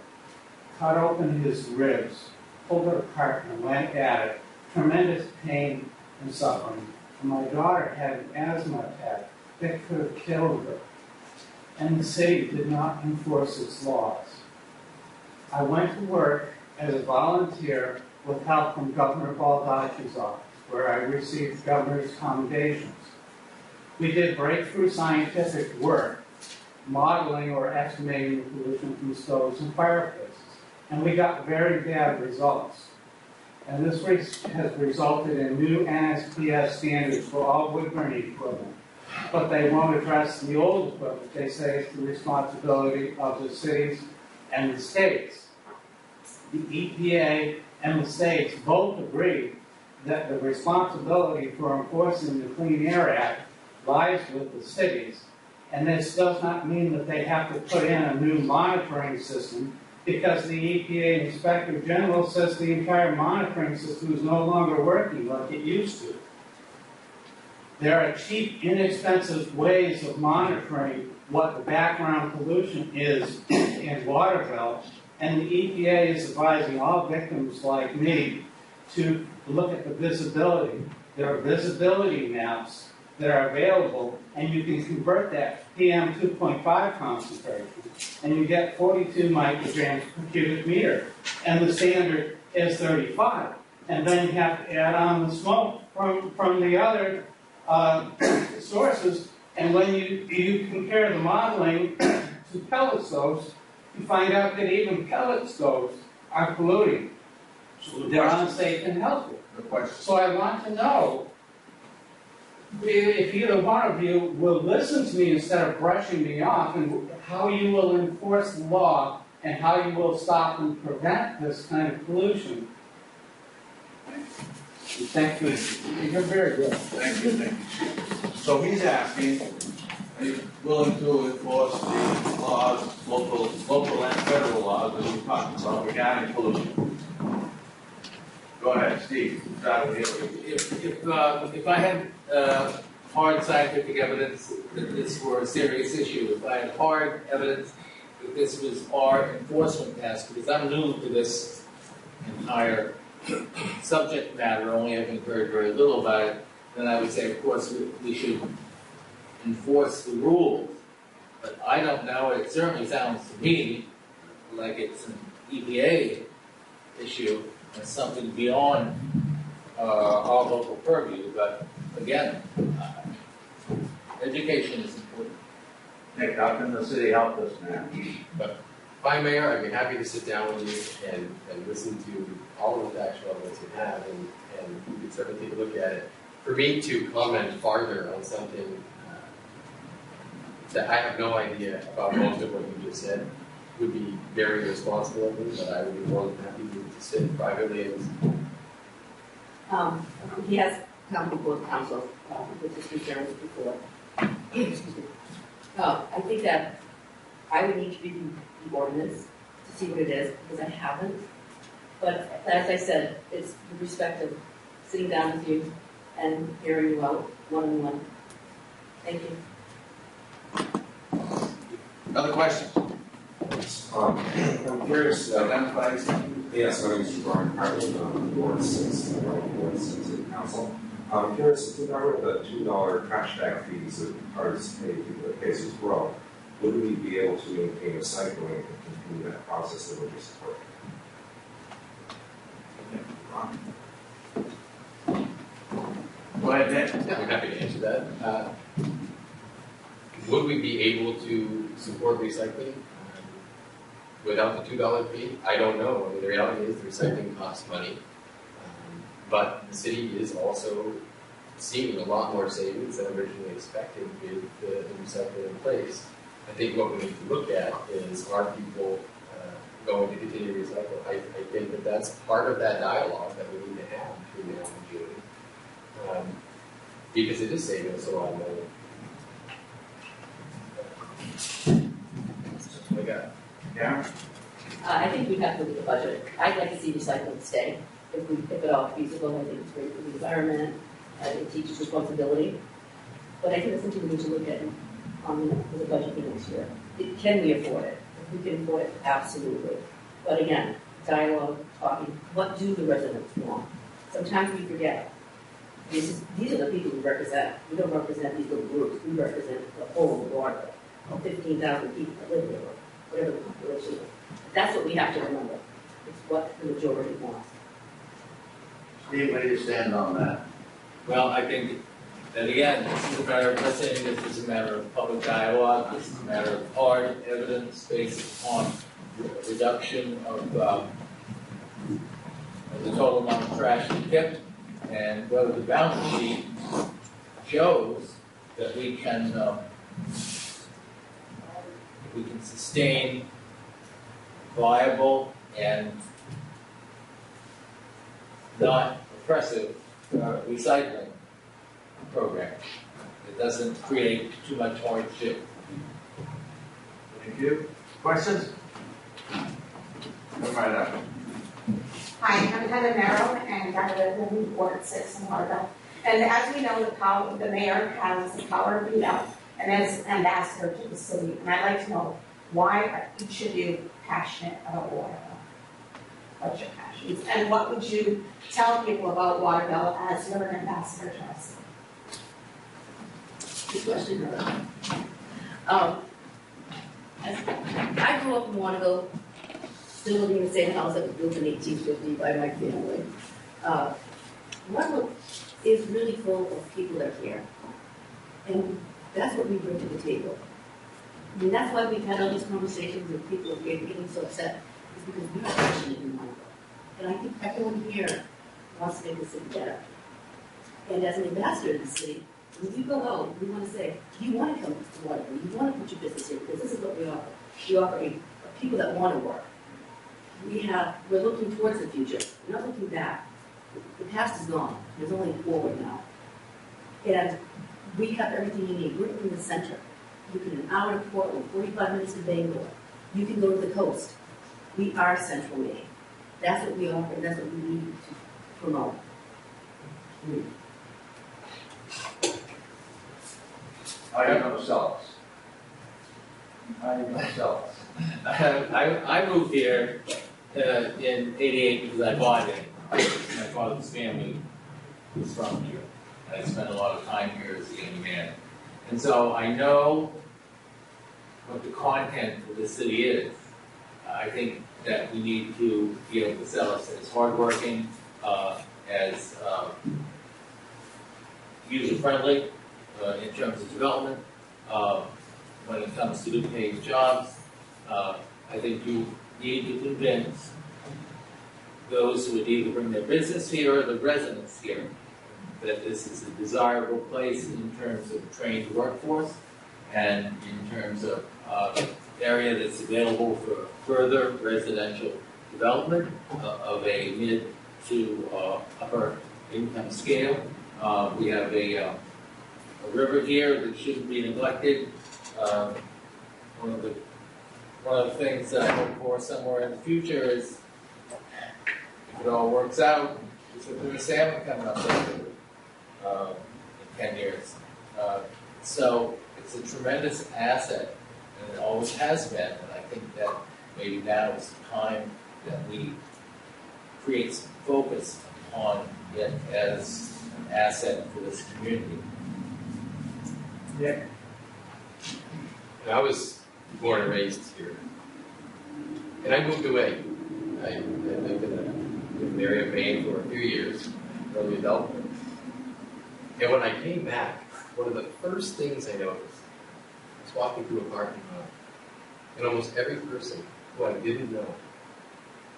cut open his ribs, pulled it apart, and went at it. Tremendous pain and suffering. And my daughter had an asthma attack that could have killed her. And the city did not enforce its laws. I went to work as a volunteer with help from Governor Baldacci's office, where I received governor's commendations. We did breakthrough scientific work, modeling or estimating the pollution from stoves and fireplaces, and we got very bad results. And this has resulted in new NSPS standards for all wood-burning equipment, but they won't address the old equipment. They say it's the responsibility of the cities and the states. The EPA and the states both agree that the responsibility for enforcing the Clean Air Act lies with the cities. And this does not mean that they have to put in a new monitoring system, because the EPA Inspector General says the entire monitoring system is no longer working like it used to. There are cheap, inexpensive ways of monitoring what the background pollution is in Waterville, and the EPA is advising all victims like me to look at the visibility. There are visibility maps that are available, and you can convert that PM 2.5 concentration, and you get 42 micrograms per cubic meter, and the standard is 35. And then you have to add on the smoke from the other sources, and when you compare the modeling to pellet stoves, you find out that even pellet stoves are polluting. They're unsafe and healthy. The question. So I want to know if either one of you will listen to me instead of brushing me off, and how you will enforce the law and how you will stop and prevent this kind of pollution. Thank you. You're very good. Thank you. So he's asking, are you willing to enforce the laws, local and federal laws that we're talking about regarding pollution? Go ahead, Steve. Start with you. If I had hard scientific evidence that this were a serious issue, if I had hard evidence that this was our enforcement task, because I'm new to this entire subject matter, only having heard very little about it, then I would say, of course, we should enforce the rules. But I don't know. It certainly sounds to me like it's an EPA issue and something beyond our local purview. But again, education is important. Nick, how can the city help us now? But if I'm mayor, I'd be happy to sit down with you and listen to all of the factual evidence you have, and we could certainly take a look at it. For me to comment farther on something that I have no idea about most of what you just said would be very irresponsible of me, but I would be more than happy to sit privately and He has come before the council with his concerns before. Excuse me. I think that I would need to review the ordinance to see what it is, because I haven't. But as I said, it's with respect of sitting down with you and hearing you out one-on-one. Thank you. Other questions? I'm curious, Identify something. yes, my name is Brian Carlin, Board 6, Board 6 City Council. I'm curious, if we got rid of the $2 trash bag fees that artists pay people that cases grow, would we be able to maintain recycling and continue that process that we're supporting? Go ahead, Nick. yeah, I'm happy to answer that. Would we be able to support recycling without the $2 fee? I don't know. I mean, the reality is the recycling costs money. But the city is also seeing a lot more savings than originally expected with the recycling in place. I think what we need to look at is, are people going to continue to recycle? I think that that's part of that dialogue that we need to have between now and June. Because it is saving us a lot of money. That's what I got. Yeah. I think we'd have to look at the budget. I'd like to see recycling stay. If at all feasible, I think it's great for the environment. It teaches responsibility. But I think it's something we need to look at the budget for next year. Can we afford it? If we can afford it, absolutely. But again, dialogue, talking, what do the residents want? Sometimes we forget. These are the people we represent. We don't represent these little groups. We represent the whole of Waterville, 15,000 people that live here, whatever the population is. That's what we have to remember. It's what the majority wants. Steve, where do you stand on that? Well, I think that again, this is a matter of listening, this is a matter of public dialogue, this is a matter of hard evidence based on reduction of the total amount of trash we tip, and whether the balance sheet shows that we can sustain viable and not oppressive recycling program. It doesn't create too much hardship. Thank you. Questions? Come right up. Hi, I'm Heather Mayoral, and I live in Ward 6 in Waterville. And as we know, the mayor has the power to do that, and is ambassador to the city. And I'd like to know, why are each of you passionate about Waterville? What's your passions? And what would you tell people about Waterville as you're an ambassador to us? Good question. I grew up in Waterville, still living in the same house that was built in 1850 by my family. Waterville is really full of people that care, and that's what we bring to the table. I mean, that's why we've had all these conversations with people who are getting so upset, is because we're passionate in Waterville. And I think everyone here wants to make the city better. And as an ambassador to the city, when you go out, we want to say, you want to come to Waterville, you want to put your business here, because this is what we offer. We offer people that want to work. We're looking towards the future, we're not looking back. The past is gone, there's only forward now. And we have everything you need, we're in the center. You can an hour to Portland, 45 minutes to Bangor. You can go to the coast. We are Central Maine. That's what we offer, and that's what we need to promote. I have no cells. I moved here in '88 because I bought it. My father's family was from here. And I spent a lot of time here as a young man. And so I know what the content of the city is. I think that we need to be able to sell us as hardworking, as user-friendly in terms of development. When it comes to good paying jobs, I think you need to convince those who would either bring their business here or the residents here that this is a desirable place in terms of trained workforce and in terms of area that's available for further residential development of a mid to upper income scale. We have a river here that shouldn't be neglected. One of the things that I hope for somewhere in the future is, if it all works out, is that there's salmon coming up there in 10 years. So it's a tremendous asset, and it always has been, and I think that maybe now is the time that we create some focus on it as an asset for this community. Yeah. I was born and raised here, and I moved away. I lived in the area of Maine for a few years, early adulthood. And when I came back, one of the first things I noticed was walking through a parking lot, and almost every person who I didn't know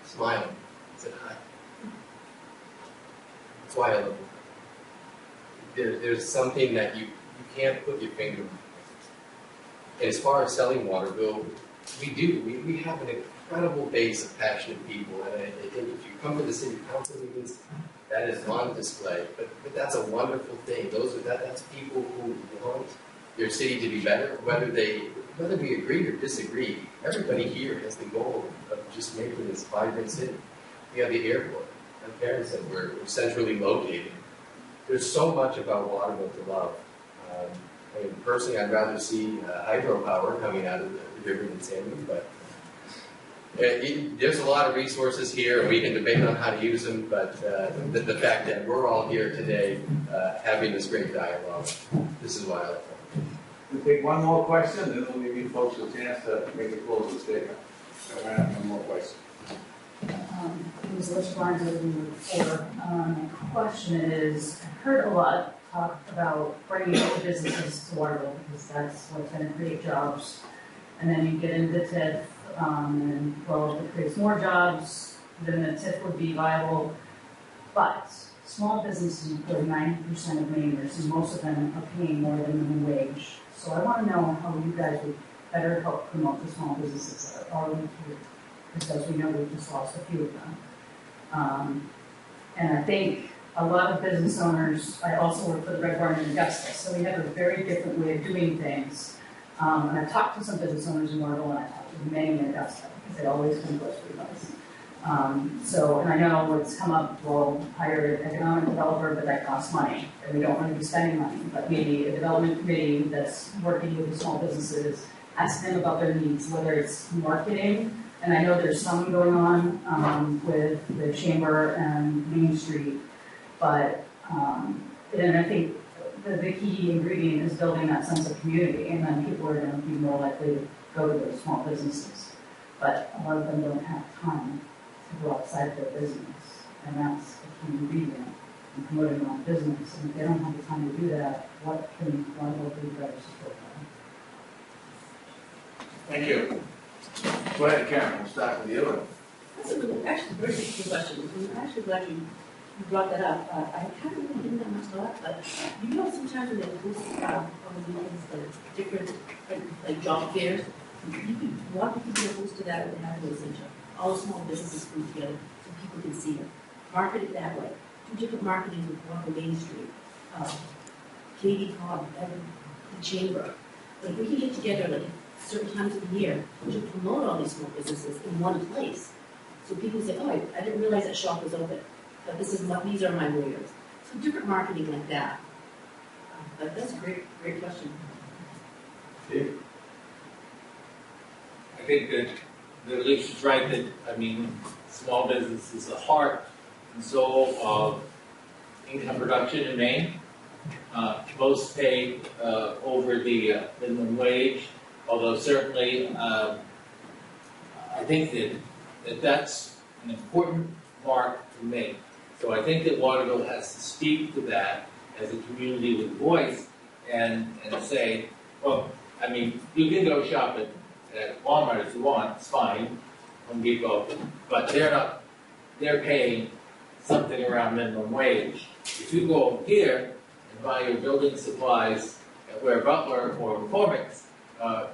smiled and said hi. That's why I love it. There's something that you can't put your finger on. And as far as selling Waterville, we have an incredible base of passionate people, and I think if you come to the city council meetings, that is on display. But that's a wonderful thing. That's people who want their city to be better, whether we agree or disagree. Everybody here has the goal of just making this vibrant city. We have the airport. My parents said we're centrally located. There's so much about Waterville to love. I mean, personally, I'd rather see hydropower coming out of the river than salmon, but there's a lot of resources here, and we can debate on how to use them, but the fact that we're all here today having this great dialogue, this is why I like it. We'll take one more question, then we'll give you folks a chance to make a closing statement. All right, one more question. Elizabeth Barnes of Ward 4. My question is, I've heard a lot talk about bringing new businesses to Waterville because that's what's going to create jobs. And then you get into TIF, and well, if it creates more jobs, then the TIF would be viable. But small businesses employ 90% of Mainers, and most of them are paying more than minimum wage. So I want to know how you guys would better help promote the small businesses that are already here, because as we know, we've just lost a few of them. And I think a lot of business owners, I also work for the Red Barn in Augusta, so we have a very different way of doing things. And I've talked to some business owners in Waterville, and I've talked to many in Augusta, because they always come close to us. And I know it's come up, well, hire an economic developer, but that costs money, and we don't want to be spending money. But maybe a development committee that's working with the small businesses, ask them about their needs, whether it's marketing, and I know there's some going on with the Chamber and Main Street, but, and I think the key ingredient is building that sense of community, and then people are going to be more likely to go to those small businesses. But a lot of them don't have time to go outside of their business, and that's a key ingredient in promoting their own business. And if they don't have the time to do that, what can one do better support them? Thank you. Go ahead, Karen, we'll start with you. That's a really, actually, very interesting question. I'm actually glad you brought that up. I haven't really given that much thought, but you know sometimes when they host like different like job fairs, a lot of people are host to that when they have those center. All small businesses come together so people can see it. Market it that way. Do different marketing with one on Main Street. Katie Cobb, the Chamber. Like we can get together like certain times of the year to promote all these small businesses in one place. So people say, oh, I didn't realize that shop was open, but these are my warriors. So different marketing like that. But that's a great question. Steve? I think that Alicia's right that, I mean, small business is the heart and soul of income production in Maine. Most pay over the minimum wage, although certainly I think that's an important mark to make. So I think that Waterville has to speak to that as a community with voice and say, well, I mean, you can go shop at Walmart if you want, it's fine, Home Depot, but they're paying something around minimum wage. If you go over here and buy your building supplies at Ware Butler or McCormick's,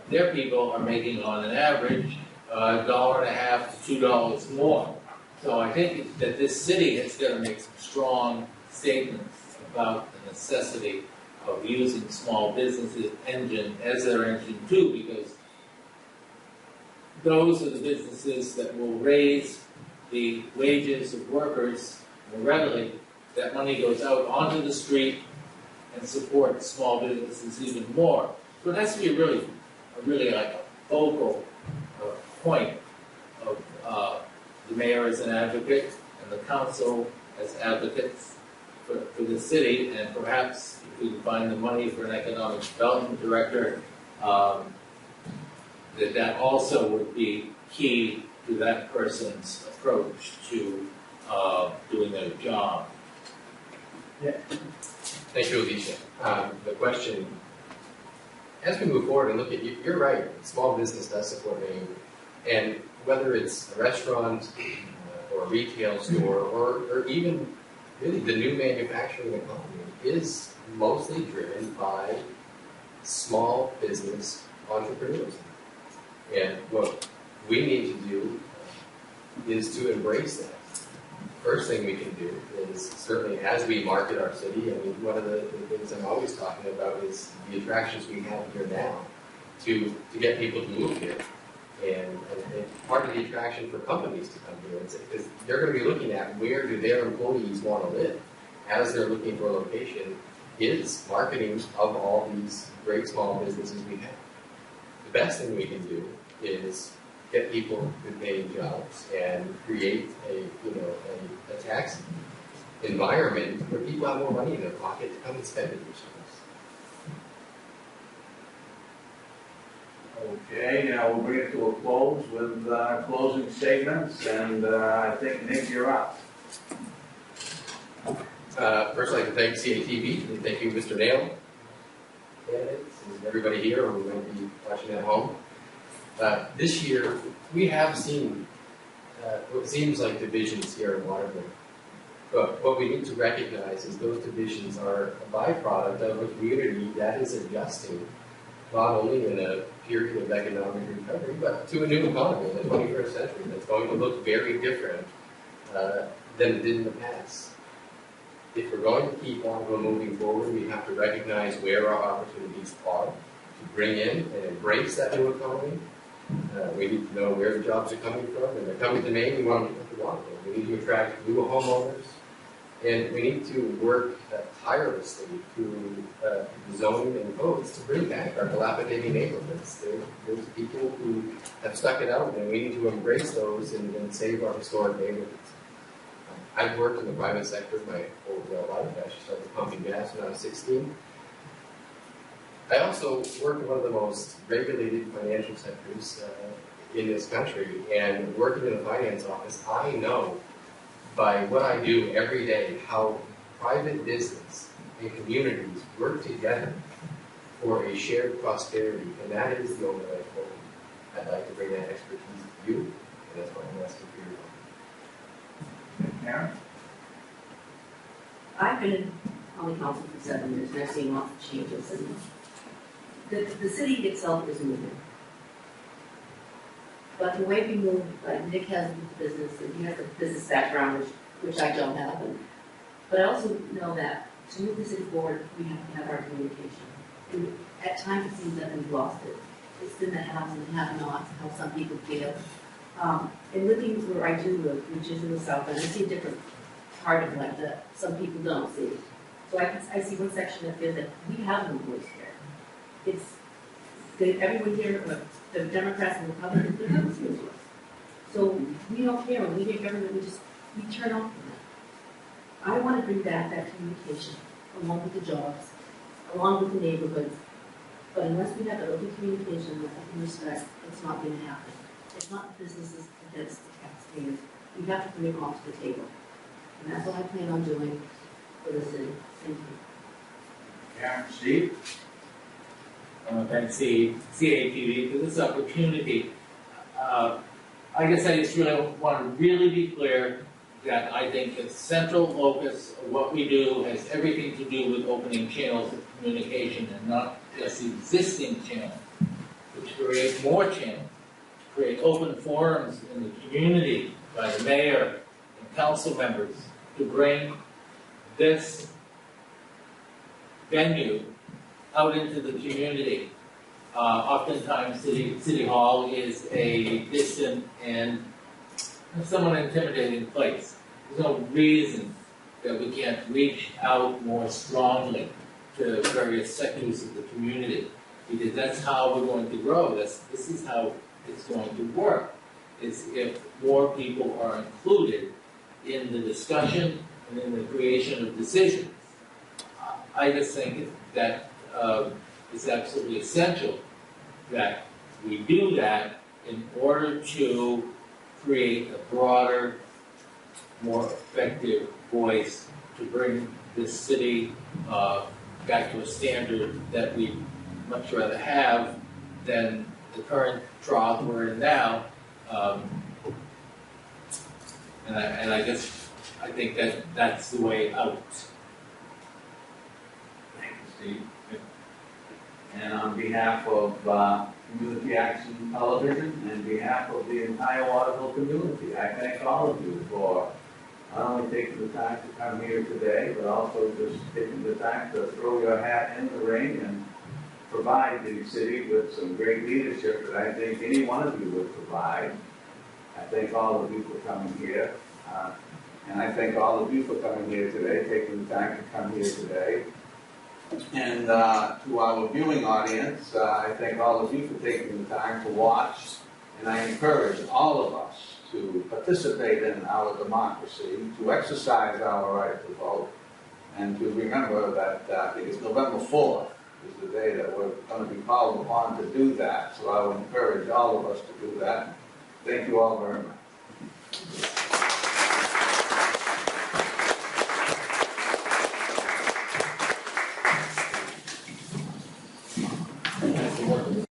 their people are making on an average $1.50 to $2 more. So I think that this city is going to make some strong statements about the necessity of using small businesses engine as their engine too, because those are the businesses that will raise the wages of workers more readily. That money goes out onto the street and supports small businesses even more. So it has to be really like a focal point of the mayor as an advocate and the council as advocates for the city, and perhaps if we can find the money for an economic development director, that also would be key to that person's approach to doing their job. Yeah. Thank you, Alicia. The question, as we move forward and look at, you're right, small business does support Maine, and whether it's a restaurant or a retail store or even really the new manufacturing economy is mostly driven by small business entrepreneurs. And what we need to do is to embrace that. First thing we can do is certainly as we market our city, I mean, one of the things I'm always talking about is the attractions we have here now to get people to move here. And part of the attraction for companies to come here is they're going to be looking at where do their employees want to live as they're looking for a location is marketing of all these great small businesses we have. The best thing we can do is get people good paying jobs and create a tax environment where people have more money in their pocket to come and spend it themselves. Okay, we'll bring it to a close with closing statements, and I think, Nick, you're up. First, I'd like to thank CATV, and thank you, Mr. Nail, candidates, and everybody here who might be watching at home. This year, we have seen what seems like divisions here in Waterville. But what we need to recognize is those divisions are a byproduct of a community that is adjusting, not only in a period of economic recovery, but to a new economy in the 21st century that's going to look very different than it did in the past. if we're going to keep on moving forward, we have to recognize where our opportunities are to bring in and embrace that new economy. We need to know where the jobs are coming from, and they're coming to Maine. We want them to come to Waterville. We need to attract new homeowners, and we need to work tirelessly through zoning and codes to bring back our dilapidating neighborhoods. There's people who have stuck it out, and we need to embrace those and save our historic neighborhoods. I've worked in the private sector my whole life. I actually started pumping gas when I was 16. I also work in one of the most regulated financial sectors in this country, and working in the finance office, I know by what I do every day how private business and communities work together for a shared prosperity, and that is the only way forward. I'd like to bring that expertise to you, and that's what I'm asking for your help. Karen? I've been on the council for 7 years, and I've seen lots of changes. And the city itself is moving. But the way we move, like Nick has the business, and he has a business background, which I don't have. But I also know that to move the city forward, we have to have our communication. And at times it seems that we've lost it. It's been the haves and have-nots, how some people feel. And living where I do live, which is in the south, and I see a different part of life that some people don't see. So I see one section that feels that we have no voice here. It's everyone here, the Democrats and Republicans, they're not listening to us. So we don't care. When we hear government, we turn off from that. I want to bring back that communication, along with the jobs, along with the neighborhoods. But unless we have that open communication and open respect, it's not going to happen. It's not businesses against the taxpayers. We have to bring it all to the table. And that's what I plan on doing for the city. Thank you. Karen, Steve? Thanks, CATV, for this opportunity. I guess I just really want to really be clear that I think the central focus of what we do has everything to do with opening channels of communication and not just existing channels, which create more channels, create open forums in the community by the mayor and council members to bring this venue out into the community. Oftentimes, City Hall is a distant and somewhat intimidating place. There's no reason that we can't reach out more strongly to various sectors of the community, because that's how we're going to grow. This is how it's going to work. Is if more people are included in the discussion and in the creation of decisions. I just think that it's absolutely essential that we do that in order to create a broader, more effective voice to bring this city back to a standard that we much rather have than the current trough we're in now. And I guess I think that's the way out. Thank you, Steve. And on behalf of Community Action Television and behalf of the entire Waterville community, I thank all of you for not only taking the time to come here today, but also just taking the time to throw your hat in the ring and provide the city with some great leadership that I think any one of you would provide. I thank all of you for coming here. And I thank all of you for coming here today, taking the time to come here today. And to our viewing audience, I thank all of you for taking the time to watch. And I encourage all of us to participate in our democracy, to exercise our right to vote, and to remember that because November 4th is the day that we're going to be called upon to do that. So I would encourage all of us to do that. Thank you all very much.